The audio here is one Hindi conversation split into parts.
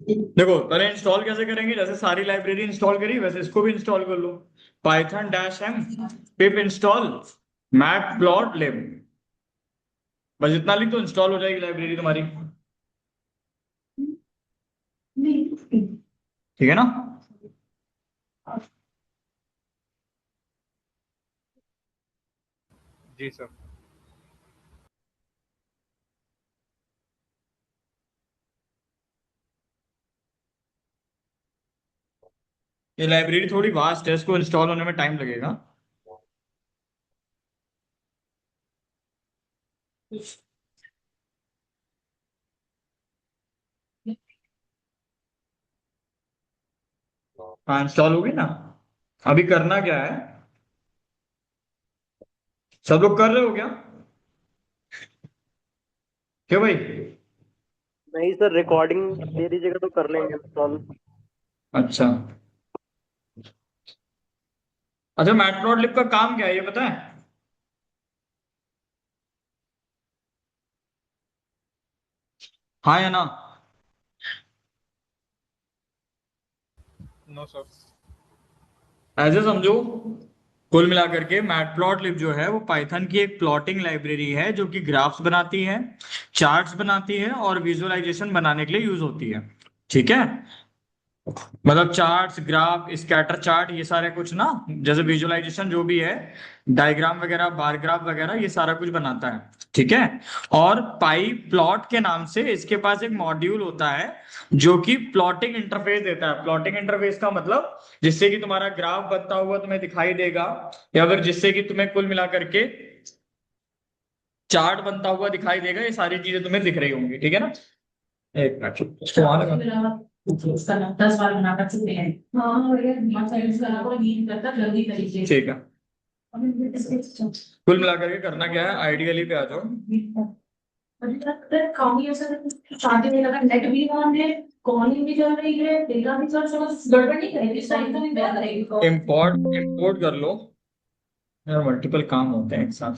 देखो पहले इंस्टॉल कैसे करेंगे, जैसे सारी लाइब्रेरी इंस्टॉल करी वैसे इसको भी इंस्टॉल कर लो। Python dash m pip install matplotlib, बस इतना लिख तो इंस्टॉल हो जाएगी लाइब्रेरी तुम्हारी। ठीक है ना। जी सर। ये लाइब्रेरी थोड़ी वास्ट है, इसको इंस्टॉल होने में टाइम लगेगा। हाँ इंस्टॉल होगी ना। अभी करना क्या है, सब लोग कर रहे हो क्या, क्यों भाई। नहीं सर, रिकॉर्डिंग दे दीजिएगा तो कर लेंगे इंस्टॉल। अच्छा। अच्छा मैटप्लॉटलिब का काम क्या है ये पता है। हाँ या ना। No sir. ऐसे समझो, कुल मिलाकर के मैटप्लॉटलिब जो है वो पाइथन की एक प्लॉटिंग लाइब्रेरी है जो कि ग्राफ्स बनाती है, चार्ट्स बनाती है और विजुअलाइजेशन बनाने के लिए यूज होती है। ठीक है। मतलब चार्ट्स ग्राफ स्कैटर चार्ट ये सारे कुछ ना, जैसे विजुअलाइजेशन जो भी है, डायग्राम वगैरह बार ग्राफ वगैरह ये सारा कुछ बनाता है। ठीक है। और पाई प्लॉट के नाम से इसके पास एक मॉड्यूल होता है जो कि प्लॉटिंग इंटरफेस देता है। प्लॉटिंग इंटरफेस का मतलब जिससे कि तुम्हारा ग्राफ बनता हुआ तुम्हें दिखाई देगा, या फिर जिससे कि तुम्हें कुल मिलाकर के चार्ट बनता हुआ दिखाई देगा, ये सारी चीजें तुम्हें दिख रही होंगी। ठीक है ना। एक मिनट इसको वहां लगा। उसका 10 बार बना कर चुके हैं। हाँ भैया दिमाग साइलेंस करा को नींद करता जल्दी तरीके से। ठीक है। कुल मिलाकर के करना क्या है, आइडियली पे आ जाओ। काफी ऐसा शादी में लगा नेट भी ऑन है, कॉलिंग भी चल रही है, डेटा भी चल रहा है, गड़बड़ नहीं करेगी इस टाइम तो नहीं क्या करेगी। इम्पोर्ट इम्पोर्ट कर लो। यार मल्टीपल काम होते हैं एक साथ।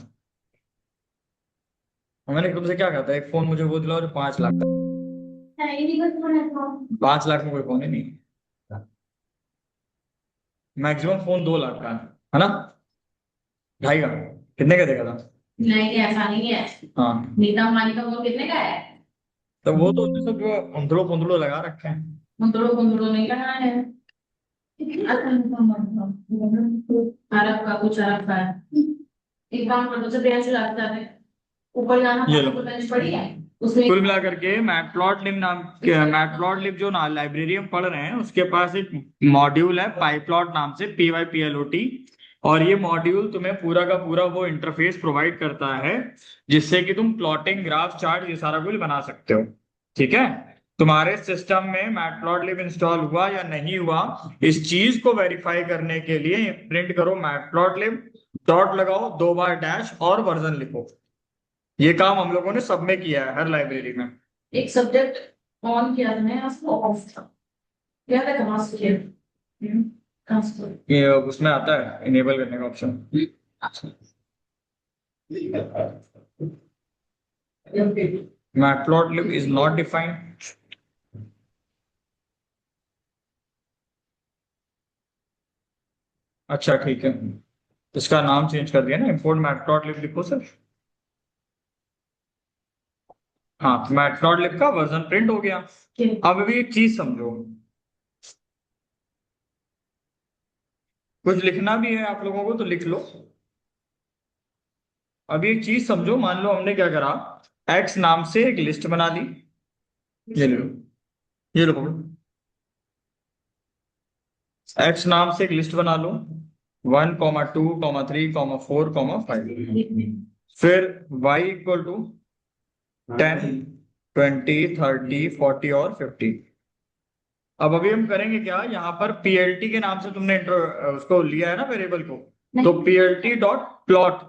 मैंने तुमसे क्या कहा था, एक फोन मुझे वो दिलाओ जो 5 लाख का। नहीं नहीं कर 5 लाख में कोई फोन ही नहीं है। मैक्सिमम फोन 2 लाख का है ना। ढाई का कितने का देगा था। नहीं ऐसा नहीं है। हाँ। नीता अंबानी का वो कितने का है। तो वो तो उसने सब जो अंधड़ो पंधड़ो लगा रखे हैं। मुंदड़ो मुंदड़ो नहीं लगा है। अरब का कुछ अरब का है। एक काम कर दो से बेंच जाते जाते ऊपर जाना ये लो। तो बेंच पड़ी है उसमें। कुल मिलाकर के मैटप्लॉटलिब जो ना लाइब्रेरी हम पढ़ रहे हैं उसके पास एक मॉड्यूल है पाईप्लॉट नाम से, PYPLOT। और ये मॉड्यूल तुम्हें पूरा का पूरा वो इंटरफेस प्रोवाइड करता है जिससे कि तुम प्लॉटिंग ग्राफ चार्ट ये सारा कुछ बना सकते हो। ठीक है। तुम्हारे सिस्टम में मैटप्लॉटलिब इंस्टॉल हुआ या नहीं हुआ, इस चीज को वेरीफाई करने के लिए प्रिंट करो मैटप्लॉटलिब, डॉट लगाओ, 2 बार डैश और वर्जन लिखो। ये काम हम लोगों ने सब में किया है हर लाइब्रेरी में। एक सब्जेक्ट ऑन किया था मैंने उसको ऑफ था। क्या था कहाँ से किया। कहाँ से ये उसमें आता है इनेबल करने का option. Matplotlib is not defined. अच्छा ठीक है, इसका नाम चेंज कर दिया ना, इम्पोर्ट मैटप्लॉटलिब लिखो सर। हाँ तो मैटप्लॉटलिब का वर्जन प्रिंट हो गया। अब अभी एक चीज समझो, कुछ लिखना भी है आप लोगों को तो लिख लो। अभी एक चीज समझो, मान लो हमने क्या करा, एक्स नाम से एक लिस्ट बना ली। ये लो, ये लो पकड़ो। एक्स नाम से एक लिस्ट बना लो, 1, 2, 3, 4, 5। फिर y = 10, 20, 30, 40 और 50। अब अभी हम करेंगे क्या, यहाँ पर PLT के नाम से तुमने उसको लिया है ना वेरिएबल को, तो PLT.plot,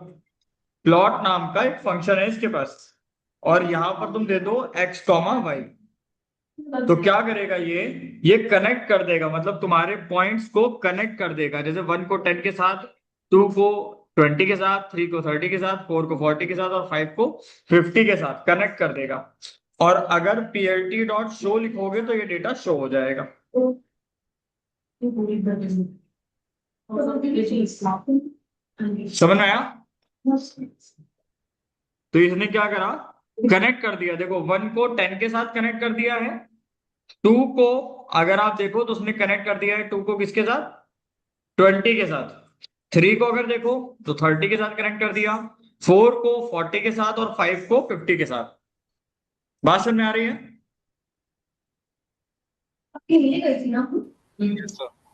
प्लॉट नाम का एक फंक्शन है इसके पास, और यहाँ पर तुम दे दो x, y। तो क्या करेगा ये कनेक्ट कर देगा, मतलब तुम्हारे पॉइंट्स को कनेक्ट कर देगा, जैसे 1 को 10 के साथ, 2 को 20 के साथ, 3 को 30 के साथ, 4 को 40 के साथ और 5 को 50 के साथ कनेक्ट कर देगा। और अगर plt डॉट शो लिखोगे तो ये डेटा शो हो जाएगा। ये पूरी बदल और ये चीज समझ में आया? तो इसने क्या करा, कनेक्ट कर दिया। देखो 1 को 10 के साथ कनेक्ट कर दिया है, 2 को अगर आप देखो तो उसने कनेक्ट कर दिया है 2 को किसके साथ, 20 के साथ। 3 को अगर देखो तो 30 के साथ कनेक्ट कर दिया, 4 को 40 के साथ और 5 को 50 के साथ। बात समझ में आ रही है? आपके लिए गई थी ना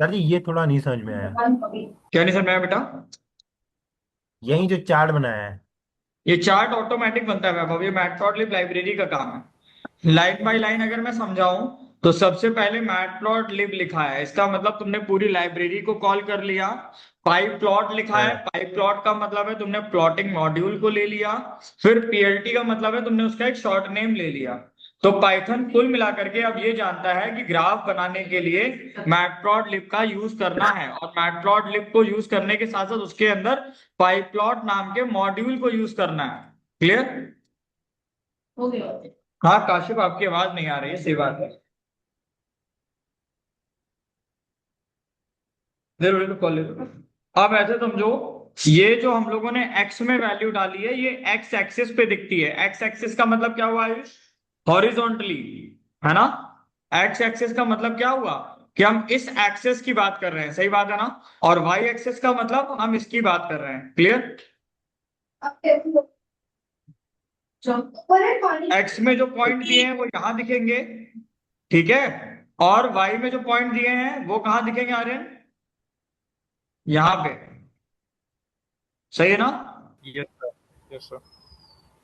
सर जी ये थोड़ा नहीं समझ में आया। क्या नहीं समझ में आया बेटा? यही जो चार्ट बनाया है। ये चार्ट ऑटोमेटिक बनता है वैभव, ये मैटप्लॉटलिब लाइब्रेरी का काम है। लाइन बाय लाइन अगर मैं समझाऊं तो सबसे पहले मैटप्लॉटलिब लिखा है, इसका मतलब तुमने पूरी लाइब्रेरी को कॉल कर लिया। पाइप्लॉट लिखा है, हाँ। पाइप्लॉट का मतलब है तुमने प्लॉटिंग मॉड्यूल को ले लिया। फिर पीएलटी का मतलब है तुमने उसका एक शॉर्ट नेम ले लिया। तो पाइथन कुल मिलाकर के अब ये जानता है कि ग्राफ बनाने के लिए मैटप्लॉटलिब का यूज करना है, और मैटप्लॉटलिब को यूज करने के साथ साथ उसके अंदर पाइप्लॉट नाम के मॉड्यूल को यूज करना है। क्लियर? हो गया। हाँ काशिफ, आपकी आवाज नहीं आ रही है, सही बात है। जरूर तो कॉल ले लो। अब ऐसे समझो, ये जो हम लोगों ने एक्स में वैल्यू डाली है ये एक्स एक्सिस पे दिखती है। एक्स एक्सिस का मतलब क्या हुआ आयुष? हॉरिजॉन्टली, है ना? एक्स एक्सिस का मतलब क्या हुआ कि हम इस एक्सिस की बात कर रहे हैं, सही बात है ना? और वाई एक्सिस का मतलब हम इसकी बात कर रहे हैं। क्लियर? एक्स में जो पॉइंट दिए हैं वो यहां दिखेंगे, ठीक है? और वाई में जो पॉइंट दिए हैं वो कहां दिखेंगे आर्यन? यहां पे, सही है ना? Yes sir, yes sir.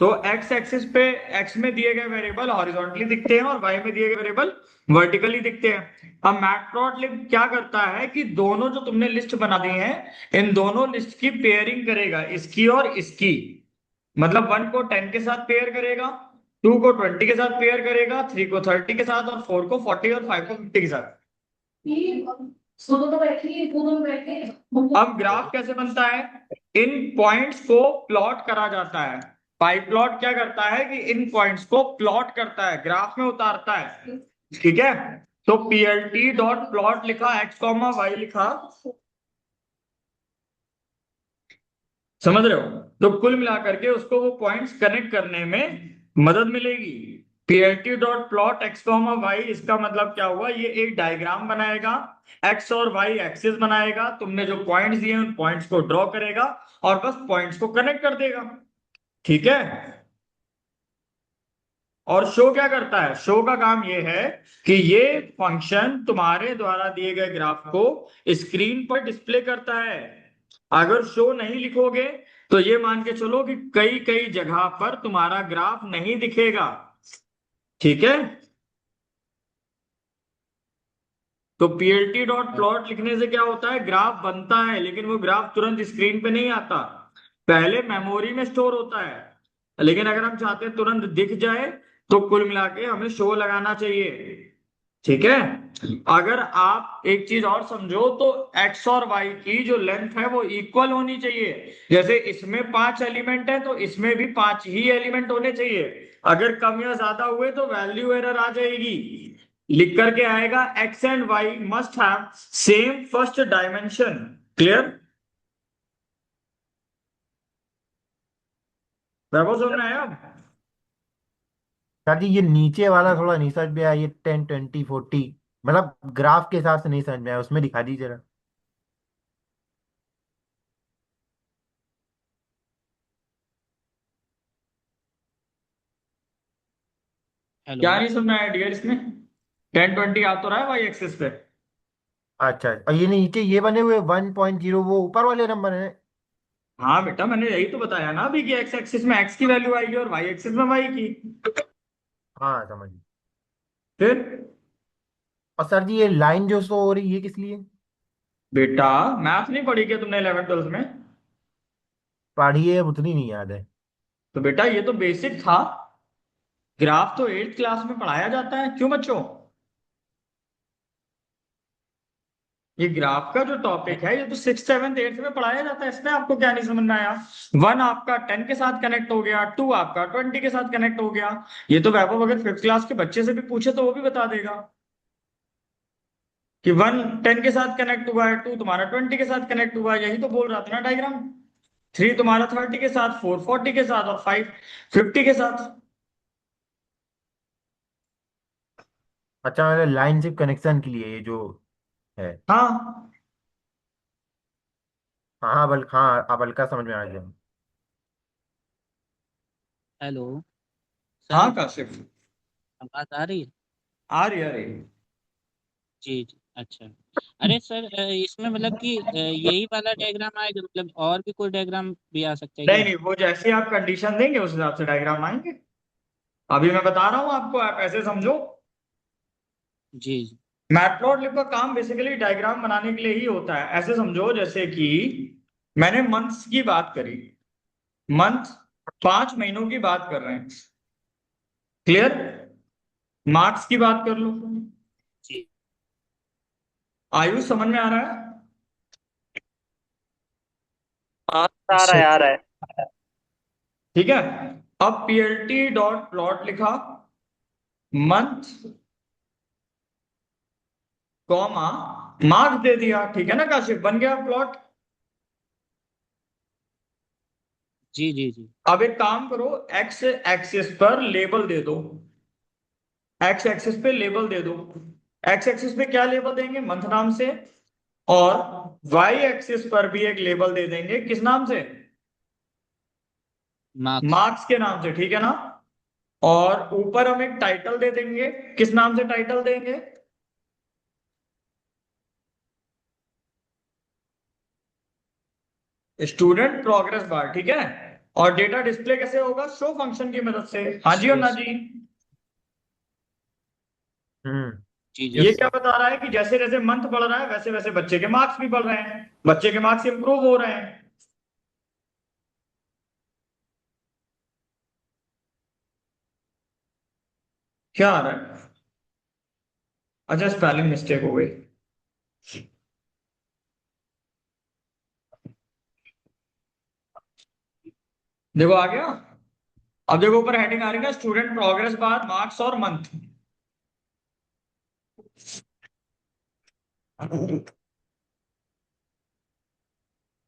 तो एक्स एक्सिस पे एक्स में दिए गए वेरिएबल हॉरिजॉन्टली दिखते हैं और वाई में दिए गए वेरिएबल वर्टिकली दिखते हैं। अब मैटप्लॉटलिब क्या करता है कि दोनों जो तुमने लिस्ट बना दी है इन दोनों लिस्ट की पेयरिंग करेगा, इसकी और इसकी। मतलब 1 को 10 के साथ पेयर करेगा, 2 को 20 के साथ पेयर करेगा, 3 को 30 के साथ, और 4 को 40 और 5 को 50 के साथ। दोनों तो बैठे, दोनों बैठे। अब ग्राफ कैसे बनता है? इन पॉइंट्स को प्लॉट करा जाता है। पाइप्लॉट क्या करता है कि इन पॉइंट्स को प्लॉट करता है, ग्राफ में उतारता है। ठीक है? तो पीएलटी डॉट प्लॉट लिखा, एक्स कॉमा वाई लिखा, समझ रहे हो? तो कुल मिलाकर के उसको वो पॉइंट्स कनेक्ट करने में मदद मिलेगी। PLT dot plot X comma Y, इसका मतलब क्या हुआ, ये एक डायग्राम बनाएगा, एक्स और वाई एक्सिस बनाएगा, तुमने जो पॉइंट्स दिए उन पॉइंट्स को ड्रॉ करेगा और बस पॉइंट्स को कनेक्ट कर देगा। ठीक है? और शो क्या करता है? शो का काम ये है कि ये फंक्शन तुम्हारे द्वारा दिए गए ग्राफ को स्क्रीन पर डिस्प्ले करता है। अगर शो नहीं लिखोगे तो ये मान के चलो कि कई कई जगह पर तुम्हारा ग्राफ नहीं दिखेगा। ठीक है? तो पीएलटी डॉट प्लॉट लिखने से क्या होता है, ग्राफ बनता है, लेकिन वो ग्राफ तुरंत स्क्रीन पे नहीं आता, पहले मेमोरी में स्टोर होता है। लेकिन अगर हम चाहते हैं तुरंत दिख जाए तो कुल मिला के हमें शो लगाना चाहिए। ठीक है? अगर आप एक चीज और समझो तो एक्स और वाई की जो लेंथ है वो इक्वल होनी चाहिए। जैसे इसमें 5 एलिमेंट है तो इसमें भी 5 ही एलिमेंट होने चाहिए। अगर कम या ज्यादा हुए तो वैल्यू एरर आ जाएगी। लिख करके आएगा x and y must have same first dimension. Clear? Vaibhav समझ में आया? सर जी ये नीचे वाला थोड़ा नहीं समझ में आया, ये 10 20 40 मतलब ग्राफ के हिसाब से नहीं समझ में आया, उसमें दिखा दीजिए जरा। हेलो। क्या नहीं समझ में आया डियर इसमें? 10 20 आ तो रहा है वाई एक्सिस पे। अच्छा, और ये नीचे ये बने हुए 1.0 वो ऊपर वाले नंबर है। हाँ बेटा, मैंने यही तो बताया ना अभी कि एक्स एक्सिस में एक्स की वैल्यू आएगी और वाई एक्सिस में वाई की। हाँ समझ गया। फिर और सर जी ये लाइन जो शो हो रही है किस लिए? बेटा, मैथ नहीं पढ़ी क्या तुमने 11 12 में? पढ़िए, अब उतनी नहीं याद है। तो बेटा ये तो बेसिक था, ग्राफ तो 8th क्लास में पढ़ाया जाता है, क्यों बच्चों? ये ग्राफ का जो टॉपिक है ये तो 6th 7th 8th में पढ़ाया जाता है, इसमें आपको क्या नहीं समझ में आया? 1 आपका 10 के साथ कनेक्ट हो गया, 2 आपका 20 के साथ कनेक्ट हो गया। ये तो वैभव अगर 5th क्लास के बच्चे से भी पूछे तो वो भी बता देगा कि 1 10 के साथ कनेक्ट हुआ है, 2 तुम्हारा 20 के साथ कनेक्ट हुआ है। यही तो बोल रहा था ना डायग्राम। 3 तुम्हारा 30 के साथ, 4 40 के साथ और 5 50 के साथ। अच्छा, मतलब लाइन सिर्फ कनेक्शन के लिए ये जो है। हाँ हाँ हाँ, हाँ अब हल्का समझ में आ गया। हेलो सर, हाँ काशिफ, आवाज आ रही है? आ रही है। जी जी, अच्छा। अरे सर, इसमें मतलब कि यही वाला डायग्राम आएगा, मतलब और भी कोई डायग्राम भी आ सकता है नहीं क्या? नहीं, वो जैसे आप कंडीशन देंगे उस हिसाब से डायग्राम आएंगे। अभी मैं बता रहा हूँ आपको, आप ऐसे समझो। जी जी। मैटप्लॉटलिब का काम बेसिकली डायग्राम बनाने के लिए ही होता है। ऐसे समझो जैसे कि मैंने मंथ्स की बात करी, मंथ 5 महीनों की बात कर रहे हैं, क्लियर? मार्क्स की बात कर लो, जी आयु समझ में आ रहा है? हाँ आ रहा सर। है आ रहा है। ठीक है। अब पीएलटी डॉट प्लॉट लिखा, मंथ कॉमा मार्क्स दे दिया, ठीक है ना काशिफ, बन गया प्लॉट। जी जी जी। अब एक काम करो, एक्स एक्सिस पर लेबल दे दो, एक्स एक्सिस पे लेबल दे दो। एक्स एक्सिस पे क्या लेबल देंगे? मंथ नाम से। और वाई एक्सिस पर भी एक लेबल दे देंगे, किस नाम से? मार्क्स। मार्क्स के नाम से, ठीक है ना? और ऊपर हम एक टाइटल दे देंगे, किस नाम से टाइटल देंगे? स्टूडेंट प्रोग्रेस बार, ठीक है। और डेटा डिस्प्ले कैसे होगा? शो फंक्शन की मदद से। हाँ जी और सो ना जी? हम्म। जी जी ये जी। क्या बता रहा है कि जैसे जैसे मंथ बढ़ रहा है वैसे वैसे बच्चे के मार्क्स भी बढ़ रहे हैं, बच्चे के मार्क्स इंप्रूव हो रहे हैं। क्या आ रहा है? अच्छा, स्पेलिंग मिस्टेक हो गई। देखो आ गया। अब देखो ऊपर हेडिंग आ रही है ना, स्टूडेंट प्रोग्रेस बार मार्क्स और मंथ।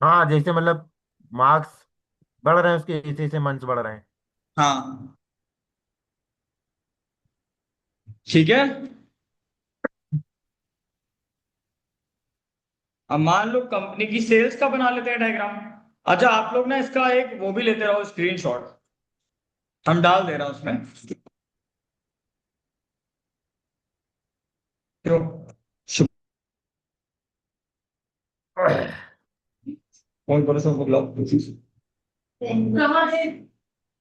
हाँ, जैसे मतलब मार्क्स बढ़ रहे हैं उसके जैसे जैसे मंथ्स बढ़ रहे हैं। हाँ ठीक है। अब मान लो कंपनी की सेल्स का बना लेते हैं डायग्राम। अच्छा आप लोग ना इसका एक वो भी लेते रहो स्क्रीनशॉट, हम डाल दे रहा हूं उसमें। क्यों? कौन करो सब बुलाओ। कहाँ है?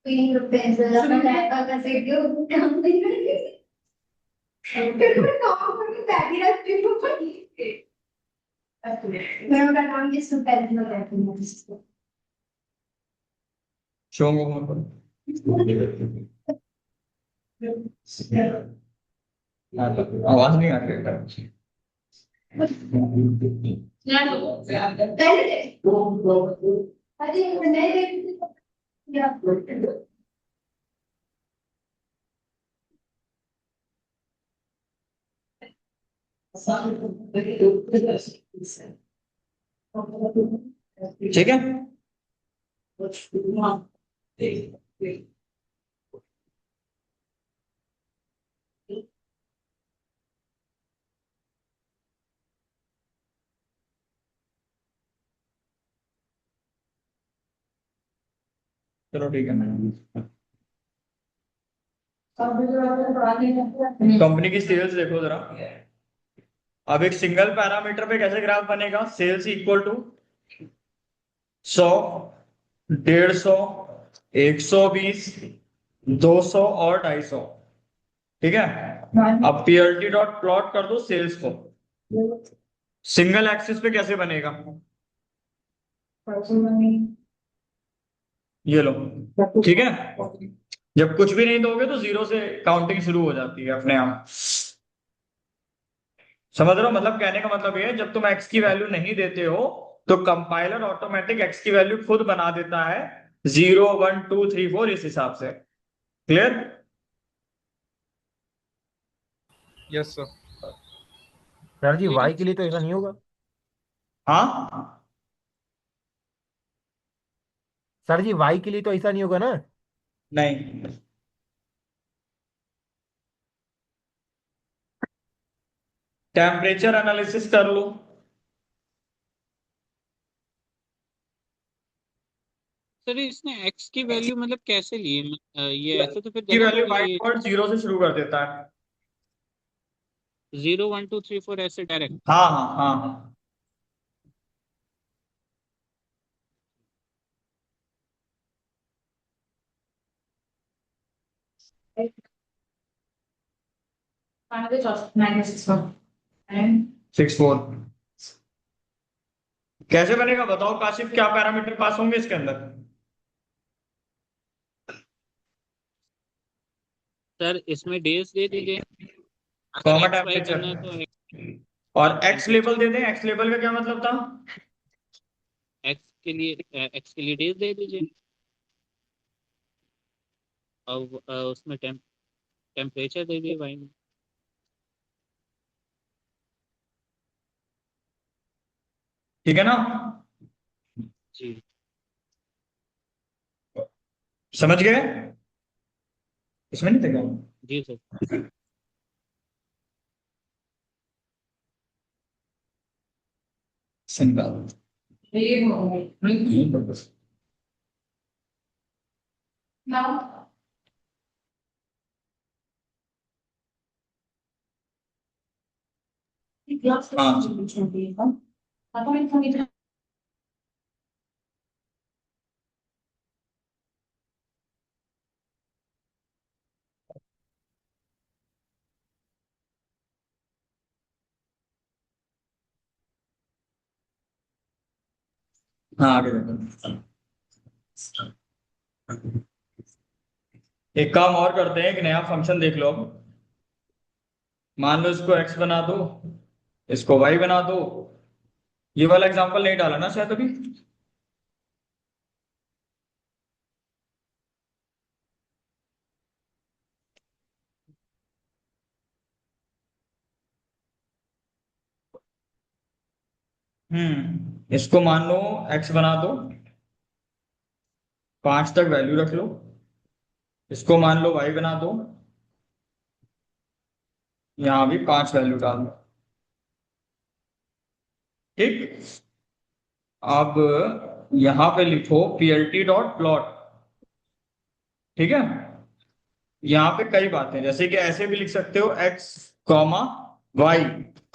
तीन रुपए से ज्यादा पैसा का से क्यों काम नहीं करते? फिर मैं काम करके बैठी रहती हूँ। मैं उनका काम जिस पहले में रहती हूँ। शो को फोन करो। आवाज नहीं आ रही है। पहले अरे नहीं देखती। ठीक है। चलो ठीक है। कंपनी की सेल्स देखो जरा। अब एक सिंगल पैरामीटर पे कैसे ग्राफ बनेगा? सेल्स इक्वल टू 100, 150, 120, 200 और 250, ठीक है। अब पीएलटी डॉट प्लॉट कर दो सेल्स को। सिंगल एक्सिस पे कैसे बनेगा? ये लो, ठीक है। जब कुछ भी नहीं दोगे तो जीरो से काउंटिंग शुरू हो जाती है अपने आप। समझ रहे हो? मतलब कहने का मतलब ये है, जब तुम x की वैल्यू नहीं देते हो तो कंपाइलर ऑटोमेटिक x की वैल्यू खुद बना देता है 0 1 2 3 4 इस हिसाब से। क्लियर? Yes sir. सर जी फिर वाई के लिए तो ऐसा नहीं होगा। हाँ, सर जी वाई के लिए तो ऐसा नहीं होगा ना। नहीं। टेम्परेचर एनालिसिस कर लो। सर इसने x की वैल्यू मतलब कैसे ली है? ये ऐसे तो फिर की गलत वैल्यू हो गया बाई ये। डिफॉल्ट 0 से शुरू कर देता है। 0 1 2 3 4 ऐसे डायरेक्ट। हाँ हाँ हाँ हाँ। And 6 4 कैसे बनेगा बताओ काशिफ, क्या पैरामीटर पास होंगे इसके अंदर? सर इसमें डेज दे दीजिए, अगर कॉमा एक्स वाई टेम्परेचर। करना है तो और एक्स टेम्परेचर। लेबल दे दें। एक्स लेबल का क्या मतलब था? एक्स के लिए डेज दे दीजिए, और उसमें टेम्परेचर दे दीजिए वाई में। ठीक है ना? जी समझ गए? इसमें नहीं देखा। जी sir. Simple. now the glass हाँ हाँ, आगे देखो। एक काम और करते हैं, एक नया फंक्शन देख लो अब। मान लो इसको x बना दो, इसको y बना दो। ये वाला एग्जांपल नहीं डाला ना शायद अभी? इसको मान लो x बना दो, 5 तक वैल्यू रख लो। इसको मान लो y बना दो, यहाँ भी 5 वैल्यू डाल दो। ठीक। अब यहाँ पे लिखो plt डॉट प्लॉट। ठीक है। यहाँ पे कई बातें, जैसे कि ऐसे भी लिख सकते हो x कॉमा वाई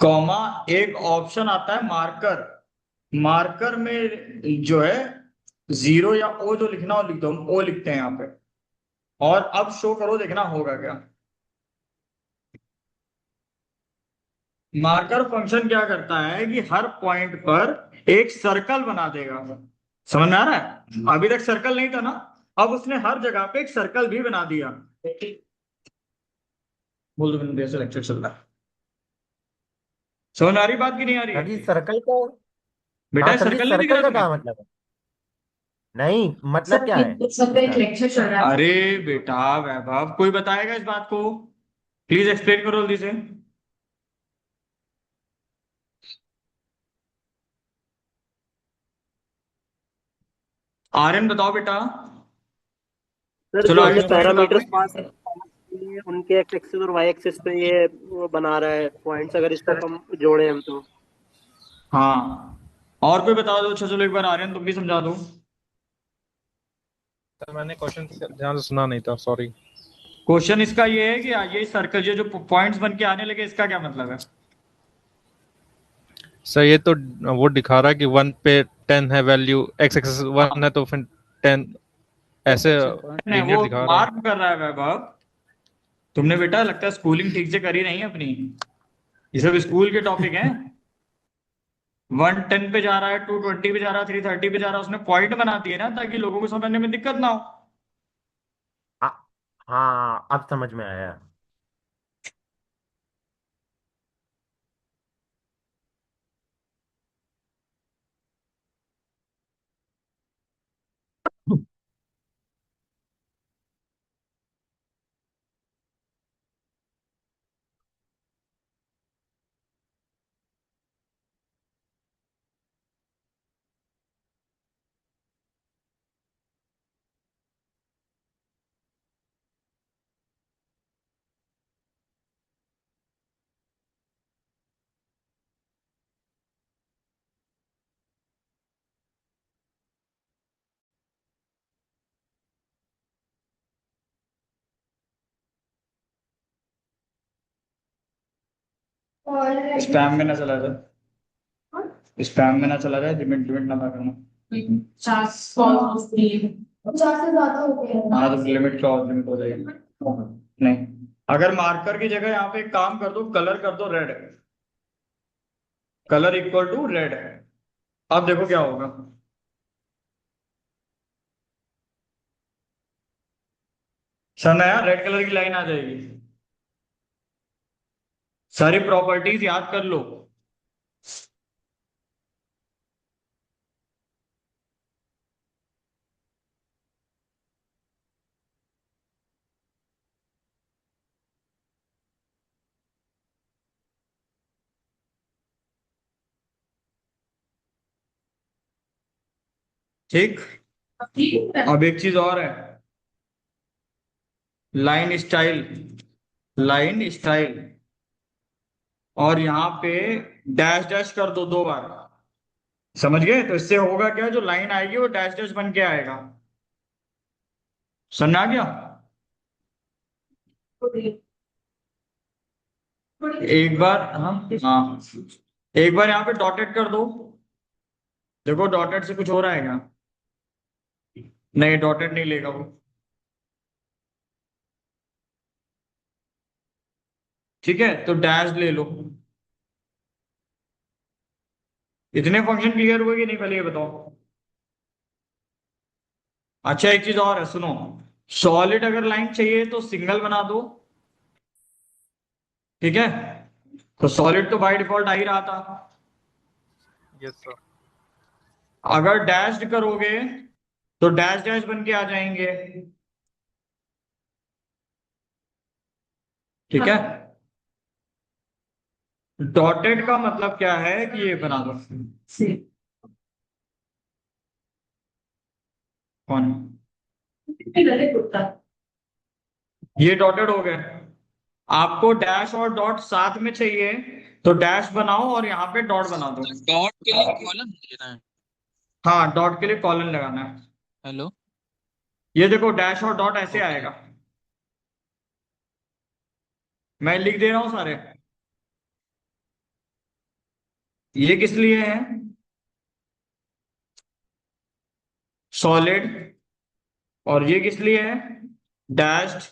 कॉमा, एक ऑप्शन आता है मार्कर। मार्कर में जो है 0 या ओ जो लिखना हो लिख दो, हम ओ लिखते हैं यहाँ पे। और अब शो करो, देखना होगा क्या। मार्कर फंक्शन क्या करता है कि हर पॉइंट पर एक सर्कल बना देगा। समझ में आ रहा है? अभी तक सर्कल नहीं था ना, अब उसने हर जगह पे एक सर्कल भी बना दिया। बोल दो, मैंने देर से लेक्चर चल रहा है। समझ में आ रही बात की नहीं आ रही सर जी है? सर्कल का। बेटा हाँ ये सर जी सर्कल नहीं दिख सर्कल रहा का तुम्हें? क्या मतलब है। नहीं मतलब सब क्या है सब पे एक इसका। लेक्चर चल रहा है। अरे बेटा वैभव, कोई बताएगा इस बात को? प्लीज एक्सप्लेन करो जल्दी से। आर्यन बताओ बेटा। सर चलो जो आगे हमने पॉइंट बताते पैरामीटर्स पास हैं। किए उनके एक्स एक्सिस और वाई एक्सिस पे ये वो बना रहा है पॉइंट्स, अगर इसको कम जोड़े हम तो। हाँ, और कोई बता दो। अच्छा चलो एक बार आर्यन तुम भी समझा दो। सर मैंने क्वेश्चन ध्यान से सुना नहीं था, सॉरी। क्वेश्चन इसका ये है कि ये सर्कल जो जो पॉइंट्स बन के आने लगे, इसका क्या मतलब है? सर ये तो वो दिखा रहा है कि 1 पे 10 है वैल्यू, एक्स एक्सिस 1 है तो फिर 10 ऐसे अच्छा पॉइंट। नहीं, लीनियर वो दिखा रहा है। मार्क कर रहा है वैभव। तुमने बेटा लगता है स्कूलिंग ठीक से करी नहीं है अपनी। ये सब स्कूल के टॉपिक हैं। 110 पे जा रहा है, 220 पे जा रहा है, 330 पे जा रहा है, उसने पॉइंट बना दिए ना ताकि लोगों को समझने में दिक्कत ना हो। हाँ हाँ अब समझ में आया। और स्पैम में ना चला जाए, स्पैम में ना चला जाए, लिमिट लिमिट ना करना। 50 से ज्यादा हो गया। हाँ तो लिमिट क्रॉस लिमिट हो जाएगी। नहीं, अगर मार्कर की जगह यहाँ पे एक काम कर दो, कलर कर दो red, colour equal to red. अब देखो क्या होगा, समझ आया? रेड कलर की लाइन आ जाएगी। सारी प्रॉपर्टीज याद कर लो। ठीक, अब एक चीज और है, लाइन स्टाइल, लाइन स्टाइल, और यहाँ पे डैश डैश कर दो 2 बार। समझ गए? तो इससे होगा क्या, जो लाइन आएगी वो डैश डैश बन के आएगा। समझ आ गया? एक बार, हाँ हाँ, एक बार यहाँ पे डॉटेड कर दो। देखो डॉटेड से कुछ हो रहा है क्या? नहीं, डॉटेड नहीं लेगा वो। ठीक है, तो डैश ले लो। इतने फंक्शन क्लियर हुए कि नहीं, पहले ये बताओ। अच्छा एक चीज और है, सुनो, सॉलिड अगर लाइन चाहिए तो सिंगल बना दो। ठीक है, तो सॉलिड तो बाय डिफॉल्ट आ ही रहा था। Yes sir. अगर डैश्ड करोगे तो डैश डैश बन के आ जाएंगे। ठीक है, डॉटेड का मतलब क्या है कि ये बना दो। कौन? ये डॉटेड हो गए। आपको डैश और डॉट साथ में चाहिए तो डैश बनाओ और यहाँ पे डॉट बना दो। डॉट के लिए कॉलम देना है। हाँ, डॉट के लिए कॉलन लगाना है। हेलो। ये देखो डैश और डॉट ऐसे ओके। आएगा, मैं लिख दे रहा हूं सारे। ये किस लिए है? सॉलिड। और ये किस लिए है? डैश्ड।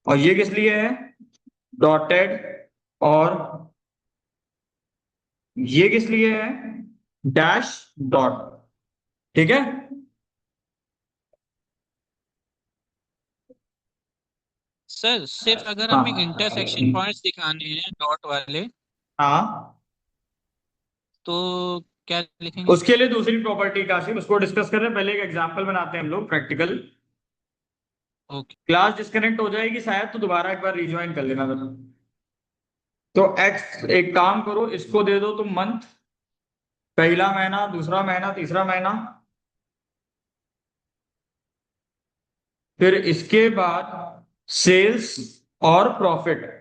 और ये किस लिए है? डॉटेड। और ये किस लिए है? Dash dot. ठीक है, सर सिर्फ अगर हमें हाँ इंटरसेक्शन पॉइंट्स दिखाने हैं डॉट वाले, हाँ, तो क्या लिखेंगे? उसके लिए दूसरी प्रॉपर्टी काशिफ, उसको डिस्कस कर रहे हैं, पहले एक एग्जांपल बनाते हैं हम लोग प्रैक्टिकल। ओके। क्लास डिस्कनेक्ट हो जाएगी शायद, तो दोबारा एक बार रिज्वाइन कर लेना जरा। तो एक्स, एक काम करो, इसको दे दो तुम मंथ, पहला महीना, दूसरा महीना, तीसरा महीना। फिर इसके बाद सेल्स और प्रॉफिट।